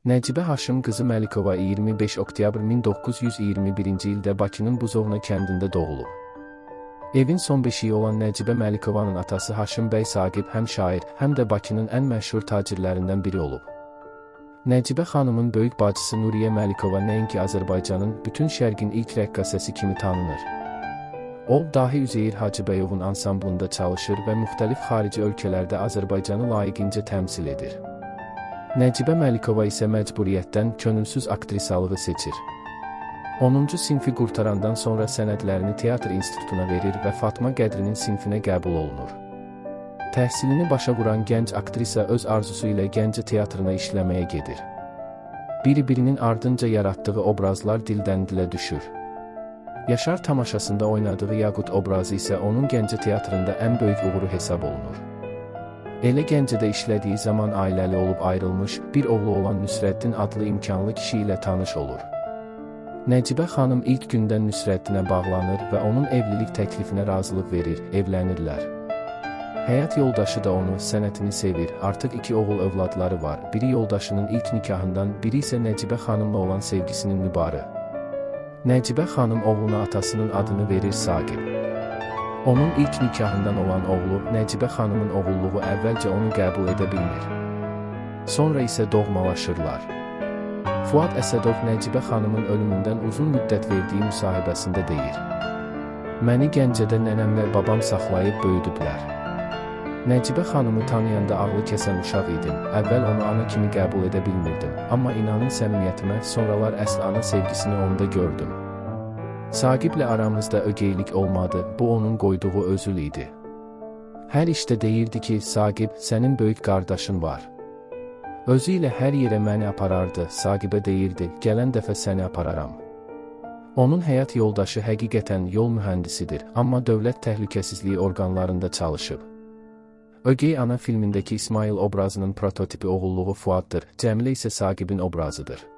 Nəcibə Haşım qızı Məlikova 25 oktyabr 1921-ci ildə Bakının Buzovna kəndində doğulub. Evin son beşiyi olan Nəcibə Məlikovanın atası Haşım bəy Saqib həm şair, həm də Bakının ən məşhur tacirlərindən biri olub. Nəcibə xanımın böyük bacısı Nuriyə Məlikova nəinki Azərbaycanın, bütün şərqin ilk rəqqasəsi kimi tanınır. O, dahi Üzeyir Hacıbəyovun ansamblında çalışır və müxtəlif xarici ölkələrdə Azərbaycanı layiqincə təmsil edir. Nəcibə Məlikova isə məcburiyyətdən könülsüz aktrisalığı seçir. 10-cu sinfi qurtarandan sonra sənədlərini teatr institutuna verir və Fatma Qədrinin sinfinə qəbul olunur. Təhsilini başa vuran gənc aktrisa öz arzusu ilə Gəncə teatrına işləməyə gedir. Bir-birinin ardınca yaratdığı obrazlar dildən dilə düşür. Yaşar tamaşasında oynadığı Yaqut obrazı isə onun Gəncə teatrında ən böyük uğuru hesab olunur. Elə Gəncədə işlədiyi zaman ailəli olub ayrılmış, bir oğlu olan Nüsrəddin adlı imkanlı kişi ilə tanış olur. Nəcibə xanım ilk gündən Nüsrəddinə bağlanır və onun evlilik təklifinə razılıq verir, evlənirlər. Həyat yoldaşı da onu, sənətini sevir, artıq 2 oğul övladları var, biri yoldaşının ilk nikahından, biri isə Nəcibə xanımla olan sevgisinin nübarı. Nəcibə xanım oğluna atasının adını verir Saqib. Onun ilk nikahından olan oğlu, Nəcibə xanımın oğulluğu əvvəlcə onu qəbul edə bilmir. Sonra isə doğmalaşırlar. Fuad Əsədov Nəcibə xanımın ölümündən uzun müddət verdiyi müsahibəsində deyir: "Məni Gəncədə nənəmlə babam saxlayıb böyüdüblər. Nəcibə xanımı tanıyanda ağlı kəsən uşaq idim, əvvəl onu ana kimi qəbul edə bilmirdim, amma inanın səmimiyyətimə, sonralar əsl ana sevgisini onda gördüm. Saqiblə aramızda ögeylik olmadı, bu onun qoyduğu özül idi. Hər işdə deyirdi ki, Saqib, sənin böyük qardaşın var. Özü ilə hər yerə məni aparardı, Saqibə deyirdi, gələn dəfə səni apararam." Onun həyat yoldaşı həqiqətən yol mühəndisidir, amma dövlət təhlükəsizliyi orqanlarında çalışıb. Ögey ana filmindəki İsmail obrazının prototipi oğulluğu Fuaddır, Cəmilə isə Saqibin obrazıdır.